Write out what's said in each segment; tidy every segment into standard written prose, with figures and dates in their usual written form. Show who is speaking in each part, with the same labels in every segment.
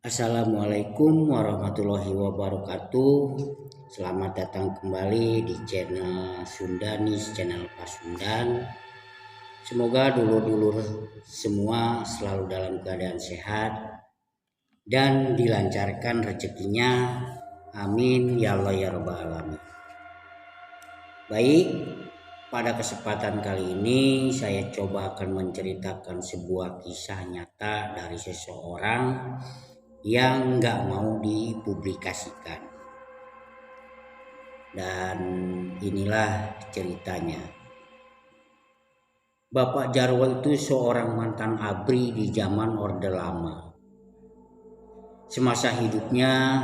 Speaker 1: Assalamualaikum warahmatullahi wabarakatuh. Selamat datang kembali di channel Sundanis, channel Pasundan. Semoga dulur-dulur semua selalu dalam keadaan sehat dan dilancarkan rezekinya. Amin ya Allah ya Rabbal alamin. Baik, pada kesempatan kali ini saya coba akan menceritakan sebuah kisah nyata dari seseorang yang nggak mau dipublikasikan. Dan inilah ceritanya. Bapak Jarwo itu seorang mantan ABRI di zaman Orde Lama. Semasa hidupnya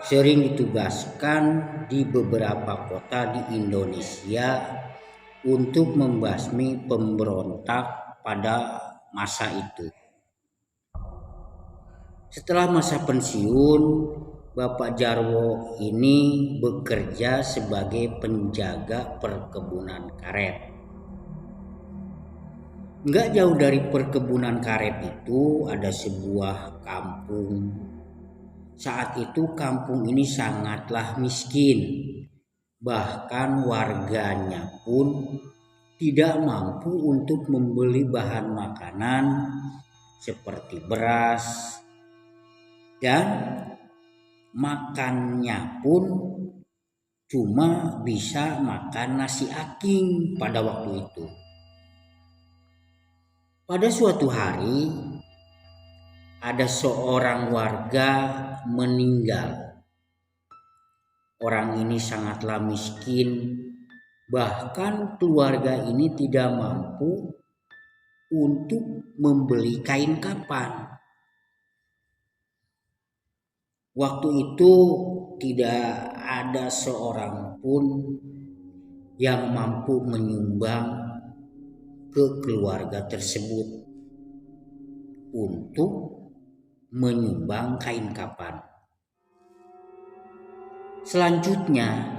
Speaker 1: sering ditugaskan di beberapa kota di Indonesia untuk membasmi pemberontak pada masa itu. Setelah masa pensiun, Bapak Jarwo ini bekerja sebagai penjaga perkebunan karet. Nggak jauh dari perkebunan karet itu ada sebuah kampung. Saat itu kampung ini sangatlah miskin. Bahkan warganya pun tidak mampu untuk membeli bahan makanan seperti beras, dan makannya pun cuma bisa makan nasi aking pada waktu itu. Pada suatu hari ada seorang warga meninggal. Orang ini sangatlah miskin, bahkan keluarga ini tidak mampu untuk membeli kain kafan. Waktu itu tidak ada seorang pun yang mampu menyumbang ke keluarga tersebut untuk menyumbang kain kafan. Selanjutnya,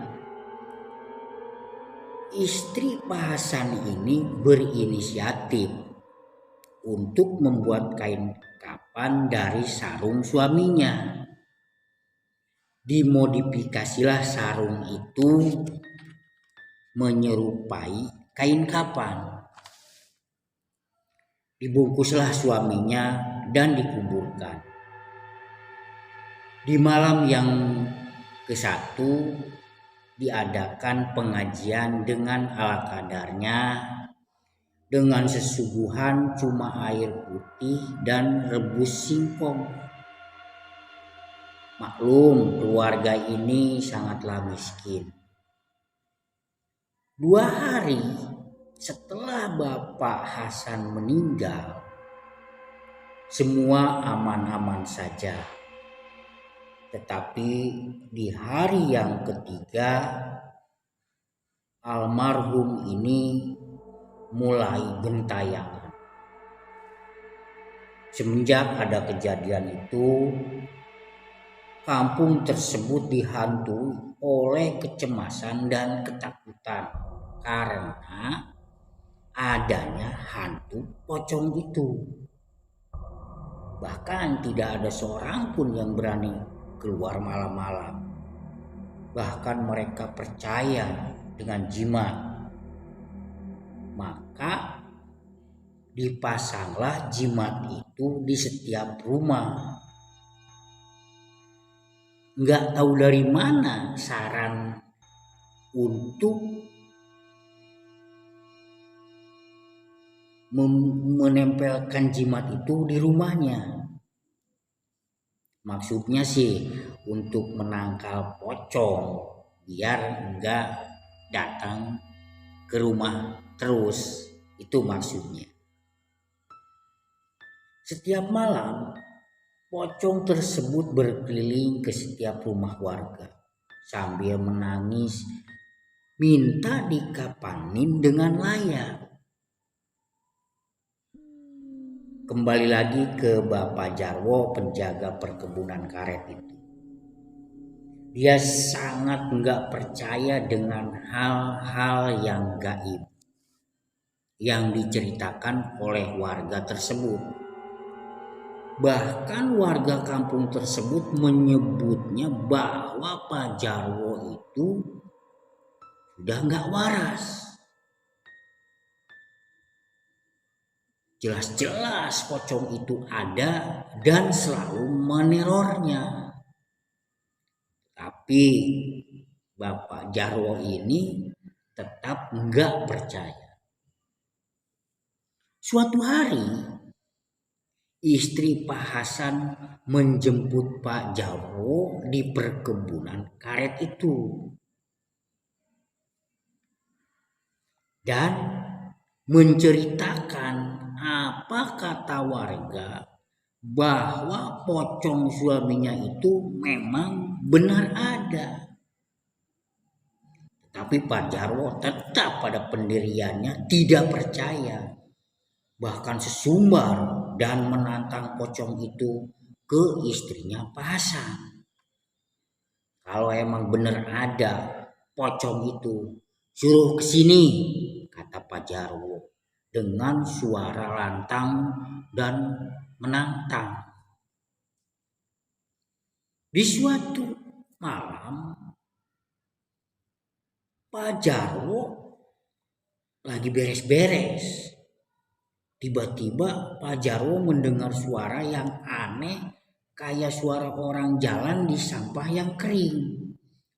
Speaker 1: istri Pak Hasan ini berinisiatif untuk membuat kain kafan dari sarung suaminya. Dimodifikasilah sarung itu menyerupai kain kafan. Dibungkuslah suaminya dan dikuburkan. Di malam yang ke-1 diadakan pengajian dengan ala kadarnya, dengan sesuguhan cuma air putih dan rebus singkong. Maklum, keluarga ini sangatlah miskin. 2 hari setelah Bapak Hasan meninggal, semua aman-aman saja. Tetapi di hari yang ketiga, almarhum ini mulai gentayangan. Semenjak ada kejadian itu, kampung tersebut dihantui oleh kecemasan dan ketakutan karena adanya hantu pocong itu. Bahkan tidak ada seorang pun yang berani keluar malam-malam. Bahkan mereka percaya dengan jimat. Maka dipasanglah jimat itu di setiap rumah. Nggak tahu dari mana saran untuk menempelkan jimat itu di rumahnya. Maksudnya sih untuk menangkal pocong biar nggak datang ke rumah terus. Itu maksudnya. Setiap malam pocong tersebut berkeliling ke setiap rumah warga sambil menangis minta dikapanin dengan layak. Kembali lagi ke Bapak Jarwo, penjaga perkebunan karet itu. Dia sangat nggak percaya dengan hal-hal yang gaib yang diceritakan oleh warga tersebut. Bahkan warga kampung tersebut menyebutnya bahwa Pak Jarwo itu sudah nggak waras. Jelas-jelas pocong itu ada dan selalu menerornya. Tapi Bapak Jarwo ini tetap nggak percaya. Suatu hari istri Pak Hasan menjemput Pak Jarwo di perkebunan karet itu. Dan menceritakan apa kata warga bahwa pocong suaminya itu memang benar ada. Tapi Pak Jarwo tetap pada pendiriannya, tidak percaya. Bahkan sesumbar dan menantang pocong itu ke istrinya Pak Hasan. Kalau emang benar ada pocong itu, suruh ke sini, kata Pak Jarwo dengan suara lantang dan menantang. Di suatu malam, Pak Jarwo lagi beres-beres. Tiba-tiba Pak Jarwo mendengar suara yang aneh, kayak suara orang jalan di sampah yang kering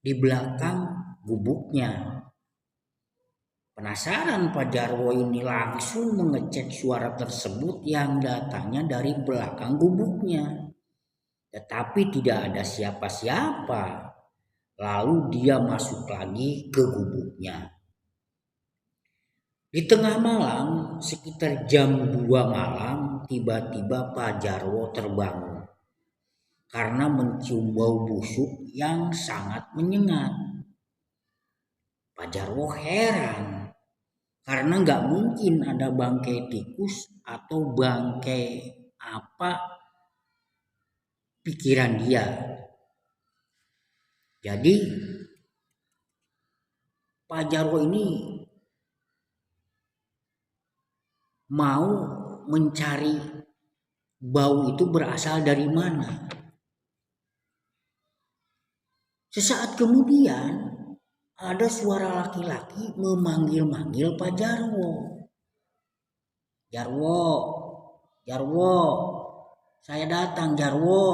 Speaker 1: di belakang gubuknya. Penasaran Pak Jarwo ini langsung mengecek suara tersebut yang datangnya dari belakang gubuknya. Tetapi tidak ada siapa-siapa. Lalu dia masuk lagi ke gubuknya. Di tengah malam, sekitar jam 2 malam, tiba-tiba Pak Jarwo terbangun. Karena mencium bau busuk yang sangat menyengat. Pak Jarwo heran. Karena nggak mungkin ada bangkai tikus atau bangkai apa pikiran dia. Jadi Pak Jarwo ini mau mencari bau itu berasal dari mana. Sesaat kemudian ada suara laki-laki memanggil-manggil Pak Jarwo. Jarwo, Jarwo, saya datang Jarwo,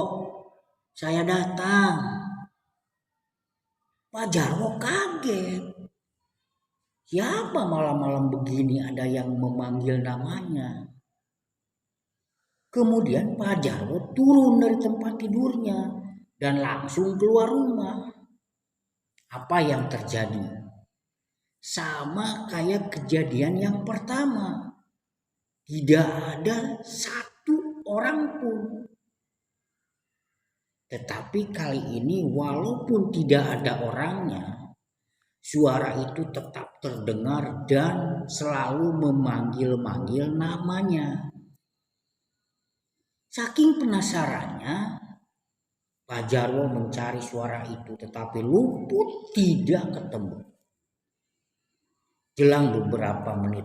Speaker 1: saya datang. Pak Jarwo kaget. Siapa malam-malam begini ada yang memanggil namanya? Kemudian Pak Jarwo turun dari tempat tidurnya dan langsung keluar rumah. Apa yang terjadi? Sama kayak kejadian yang pertama. Tidak ada satu orang pun. Tetapi kali ini walaupun tidak ada orangnya, suara itu tetap terdengar dan selalu memanggil-manggil namanya. Saking penasarannya, Pak Jarwo mencari suara itu tetapi luput tidak ketemu. Jelang beberapa menit,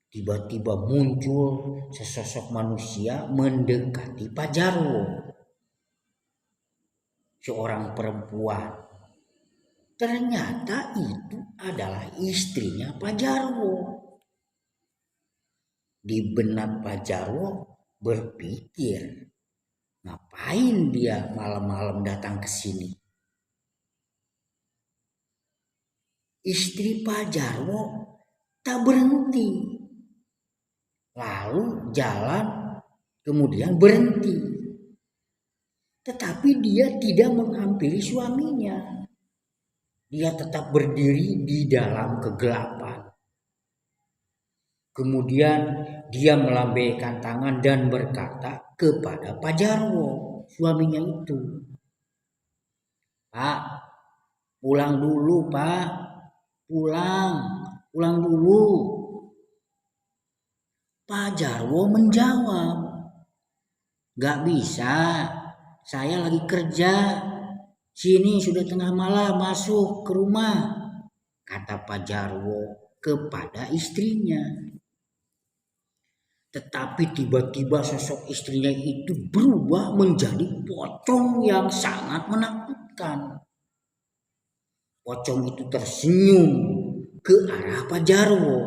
Speaker 1: tiba-tiba muncul sesosok manusia mendekati Pak Jarwo. Seorang perempuan. Ternyata itu adalah istrinya Pak Jarwo. Di benak Pak Jarwo berpikir, ngapain dia malam-malam datang ke sini? Istri Pak Jarwo tak berhenti. Lalu jalan, kemudian berhenti. Tetapi dia tidak menghampiri suaminya. Dia tetap berdiri di dalam kegelapan. Kemudian dia melambaikan tangan dan berkata kepada Pak Jarwo, suaminya itu. Pak, pulang dulu Pak, pulang dulu. Pak Jarwo menjawab, gak bisa, saya lagi kerja. Sini sudah tengah malam, masuk ke rumah, kata Pak Jarwo kepada istrinya. Tetapi tiba-tiba sosok istrinya itu berubah menjadi pocong yang sangat menakutkan. Pocong itu tersenyum ke arah Pak Jarwo.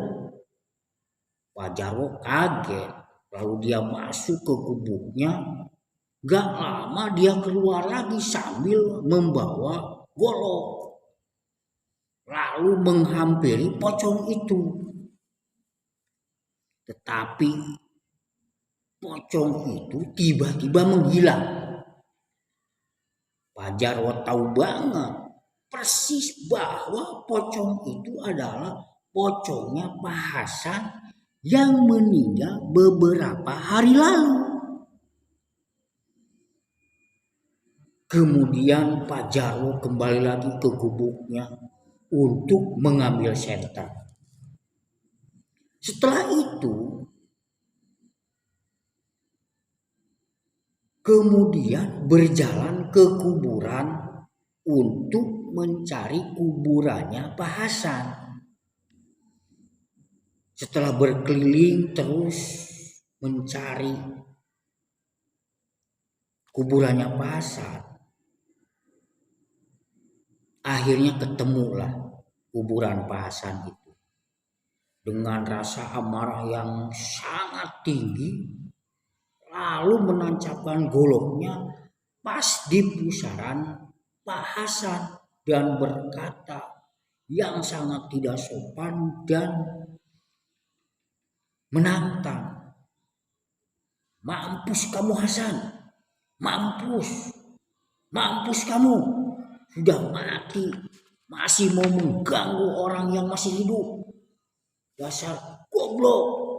Speaker 1: Pak Jarwo kaget, lalu dia masuk ke gubuknya. Gak lama dia keluar lagi sambil membawa golok, lalu menghampiri pocong itu. Tetapi pocong itu tiba-tiba menghilang. Pak Jarwo tahu banget persis bahwa pocong itu adalah pocongnya Pak Hasan yang meninggal beberapa hari lalu. Kemudian Pak Jarwo kembali lagi ke gubuknya untuk mengambil senter. Setelah itu, kemudian berjalan ke kuburan untuk mencari kuburannya Pak Hasan. Setelah berkeliling terus mencari kuburannya Pak Hasan, akhirnya ketemulah kuburan Pak Hasan itu. Dengan rasa amarah yang sangat tinggi, lalu menancapkan goloknya pas di pusaran Pak Hasan dan berkata yang sangat tidak sopan dan menantang, "Mampus kamu Hasan, mampus, mampus kamu, sudah mati, masih mau mengganggu orang yang masih hidup. Dasar goblok."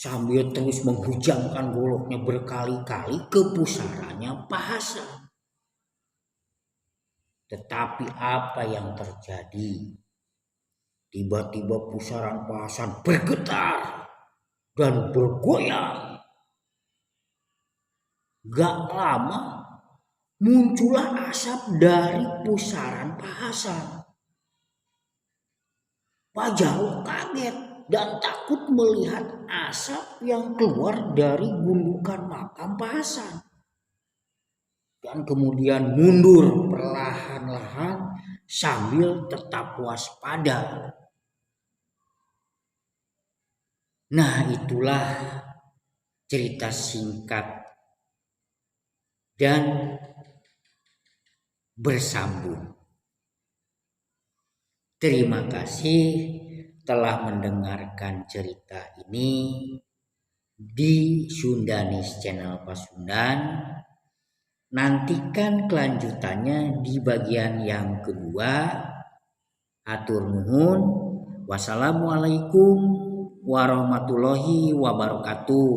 Speaker 1: Sambil terus menghujamkan goloknya berkali-kali ke pusarannya Pak Hasan. Tetapi apa yang terjadi? Tiba-tiba pusaran Pak Hasan bergetar dan bergoyang. Gak lama muncullah asap dari pusaran Pak Hasan. Pak Jarwo kaget dan takut melihat asap yang keluar dari gundukan makam Pak Hasan. Dan kemudian mundur perlahan-lahan sambil tetap waspada. Nah, itulah cerita singkat dan bersambung. Terima kasih telah mendengarkan cerita ini di Sundanis Channel Pasundan. Nantikan kelanjutannya di bagian yang kedua. Atur nuhun. Wassalamualaikum warahmatullahi wabarakatuh.